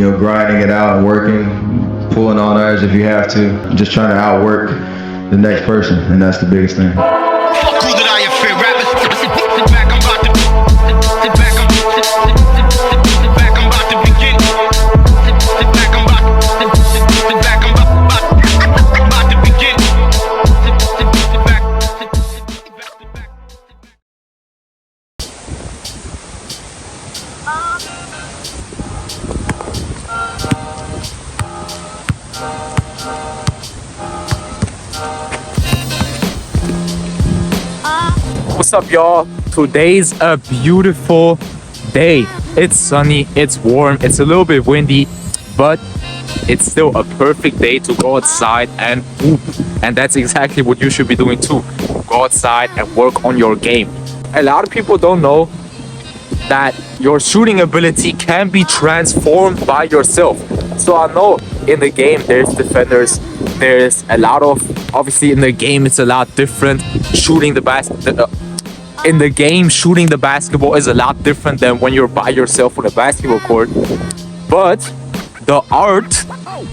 grinding it out and working, pulling on others if you have to, just trying to outwork the next person, and that's the biggest thing. What's up, y'all? Today's a beautiful day. It's sunny, it's warm, it's a little bit windy, but it's still a perfect day to go outside and hoop. And that's exactly what you should be doing too. Go outside and work on your game. A lot of people don't know that your shooting ability can be transformed by yourself. So I know in the game there's defenders, there's a lot of, obviously in the game it's a lot different. Shooting the shooting the basketball is a lot different than when you're by yourself on a basketball court. But the art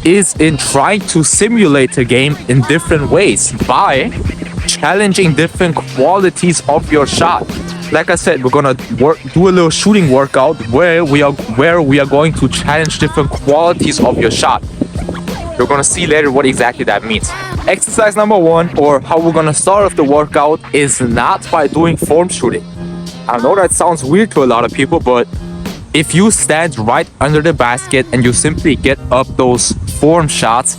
is in trying to simulate a game in different ways by challenging different qualities of your shot. Like I said, we're gonna do a little shooting workout where we are going to challenge different qualities of your shot. You're gonna see later what exactly that means. Exercise number one, or how we're gonna start off the workout, is not by doing form shooting. I know that sounds weird to a lot of people, but if you stand right under the basket and you simply get up those form shots,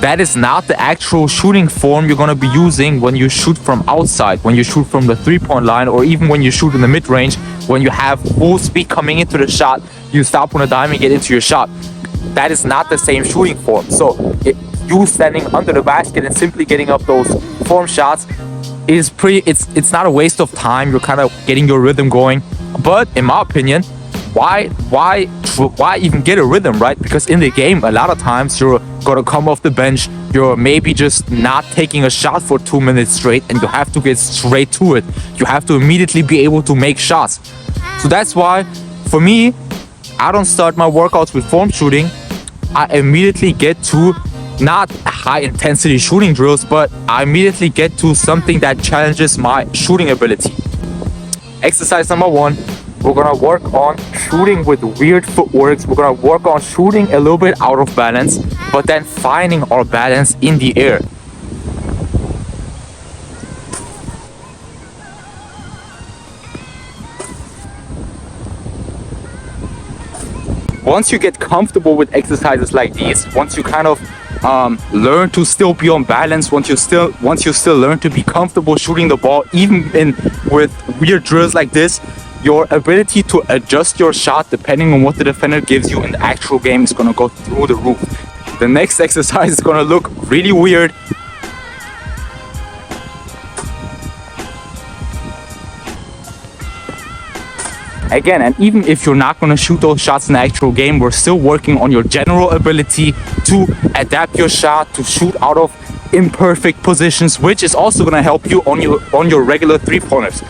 that is not the actual shooting form you're gonna be using when you shoot from outside, when you shoot from the three-point line, or even when you shoot in the mid-range. When you have full speed coming into the shot, you stop on a dime and get into your shot. That is not the same shooting form. So you standing under the basket and simply getting up those form shots is it's not a waste of time. You're kind of getting your rhythm going. But in my opinion, why even get a rhythm, right? Because in the game, a lot of times you're gonna come off the bench, you're maybe just not taking a shot for 2 minutes straight, and you have to get straight to it. You have to immediately be able to make shots. So that's why, for me, I don't start my workouts with form shooting. I immediately get to not high intensity shooting drills, but I immediately get to something that challenges my shooting ability. Exercise number one, we're gonna work on shooting with weird footworks. We're gonna work on shooting a little bit out of balance, but then finding our balance in the air. Once you get comfortable with exercises like these, once you kind of learn to still be on balance, once you still learn to be comfortable shooting the ball, even with weird drills like this, your ability to adjust your shot depending on what the defender gives you in the actual game is gonna go through the roof. The next exercise is gonna look really weird. Again, and even if you're not gonna shoot those shots in the actual game, we're still working on your general ability to adapt your shot, to shoot out of imperfect positions, which is also gonna help you on your regular three-pointers.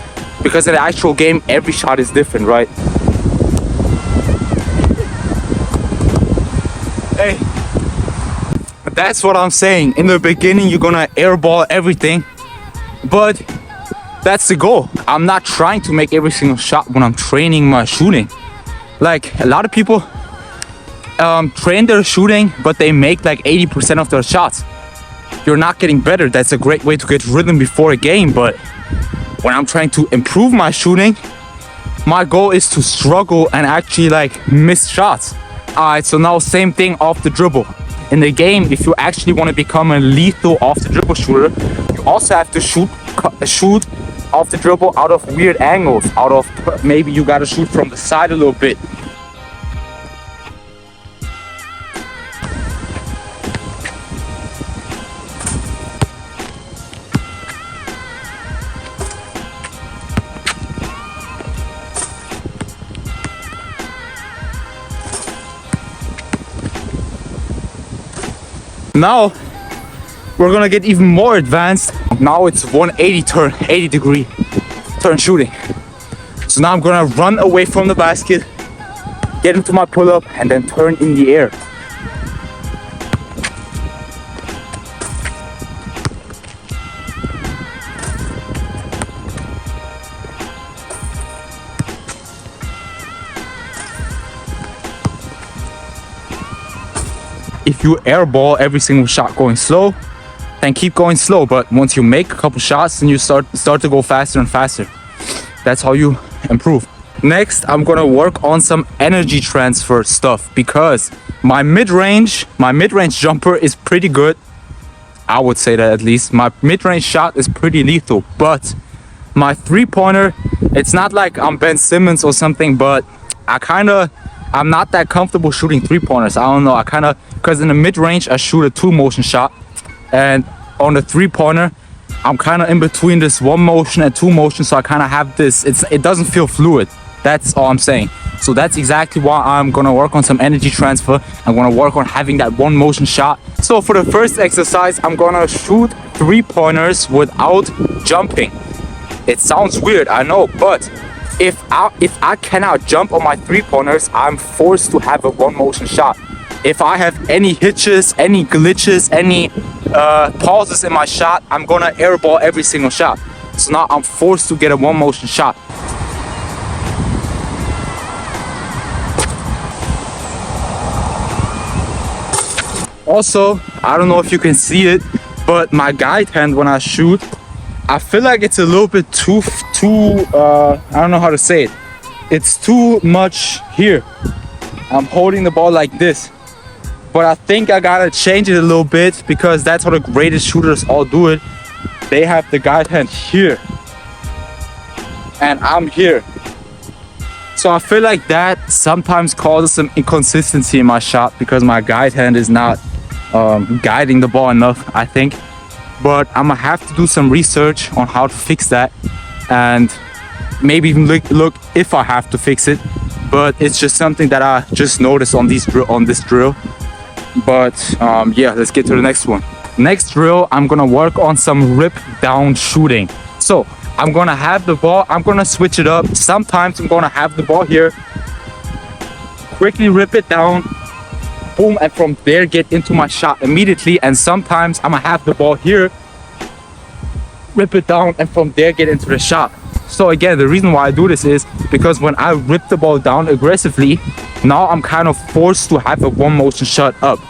Because in the actual game, every shot is different, right? Hey, that's what I'm saying. In the beginning, you're gonna airball everything, but that's the goal. I'm not trying to make every single shot when I'm training my shooting. Like, a lot of people train their shooting, but they make like 80% of their shots. You're not getting better. That's a great way to get rhythm before a game, but when I'm trying to improve my shooting, my goal is to struggle and actually like miss shots. Alright, so now same thing off the dribble. In the game, if you actually want to become a lethal off the dribble shooter, you also have to shoot off the dribble out of weird angles, maybe you gotta shoot from the side a little bit. Now we're gonna get even more advanced. Now it's 80 degree turn shooting. So now I'm gonna run away from the basket, get into my pull-up, and then turn in the air. If you airball every single shot going slow, then keep going slow. But once you make a couple shots, then you start to go faster and faster. That's how you improve. Next, I'm gonna work on some energy transfer stuff because my mid-range jumper is pretty good. I would say that at least. My mid-range shot is pretty lethal, but my three-pointer, it's not like I'm Ben Simmons or something, but I'm not that comfortable shooting three-pointers. I don't know, because in the mid-range, I shoot a two-motion shot, and on the three-pointer, I'm kind of in between this one motion and two motion, so I kind of have this, it doesn't feel fluid. That's all I'm saying. So that's exactly why I'm gonna work on some energy transfer. I'm gonna work on having that one motion shot. So for the first exercise, I'm gonna shoot three-pointers without jumping. It sounds weird, I know, but if I cannot jump on my three-pointers, I'm forced to have a one motion shot. If I have any hitches, any glitches, any pauses in my shot, I'm gonna airball every single shot. So now I'm forced to get a one motion shot. Also, I don't know if you can see it, but my guide hand when I shoot, I feel like it's a little bit too I don't know how to say it. It's too much here. I'm holding the ball like this. But I think I gotta change it a little bit because that's how the greatest shooters all do it. They have the guide hand here. And I'm here. So I feel like that sometimes causes some inconsistency in my shot because my guide hand is not guiding the ball enough, I think. But I'm gonna have to do some research on how to fix that, and maybe even look if I have to fix it. But it's just something that I just noticed on this drill. But yeah, let's get to the next one. Next drill, I'm gonna work on some rip down shooting. So I'm gonna have the ball, I'm gonna switch it up. Sometimes I'm gonna have the ball here, quickly rip it down, boom, and from there get into my shot immediately. And sometimes I'm gonna have the ball here, rip it down, and from there get into the shot. So again, the reason why I do this is because when I rip the ball down aggressively, now I'm kind of forced to have a one motion shot up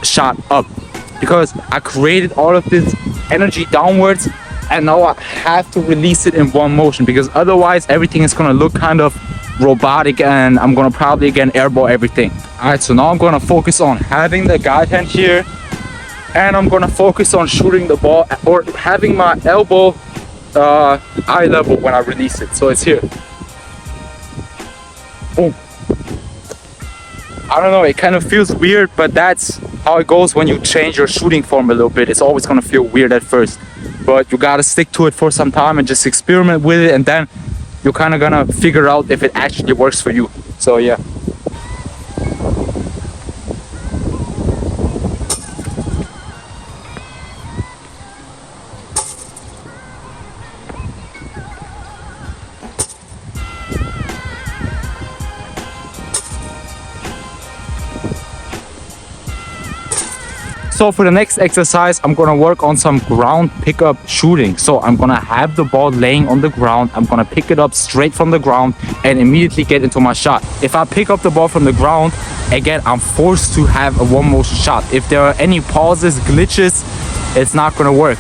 because I created all of this energy downwards, and now I have to release it in one motion because otherwise everything is gonna look kind of robotic and I'm gonna probably again airball everything. All right, so now I'm gonna focus on having the guide hand here, and I'm gonna focus on shooting the ball or having my elbow eye level when I release it. So it's here. Boom. I don't know, it kind of feels weird, but that's how it goes when you change your shooting form a little bit. It's always gonna feel weird at first, but you gotta stick to it for some time and just experiment with it, and then you're kind of gonna figure out if it actually works for you. So yeah. So for the next exercise, I'm gonna work on some ground pickup shooting. So I'm gonna have the ball laying on the ground. I'm gonna pick it up straight from the ground and immediately get into my shot. If I pick up the ball from the ground, again, I'm forced to have a one motion shot. If there are any pauses, glitches, it's not gonna work.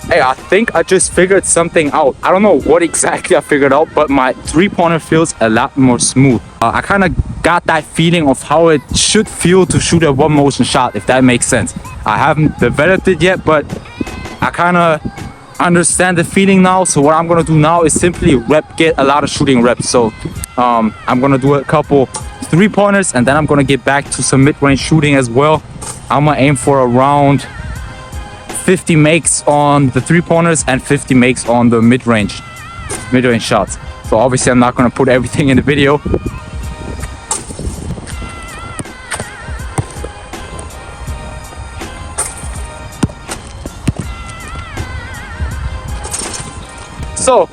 Hey, I think I just figured something out. I don't know what exactly I figured out, but my three-pointer feels a lot more smooth. I kind of got that feeling of how it should feel to shoot a one-motion shot, if that makes sense. I haven't developed it yet, but I kind of understand the feeling now. So what I'm going to do now is simply get a lot of shooting reps. So I'm going to do a couple three-pointers, and then I'm going to get back to some mid-range shooting as well. I'm going to aim for around 50 makes on the three-pointers and 50 makes on the mid-range shots. So obviously I'm not going to put everything in the video. So,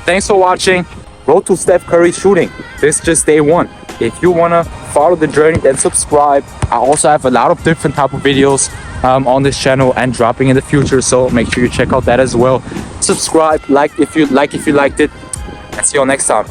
thanks for watching. Road to Steph Curry shooting. This is just day one. If you wanna follow the journey, then subscribe. I also have a lot of different type of videos on this channel and dropping in the future. So make sure you check out that as well. Subscribe, like if you liked it, and see you all next time.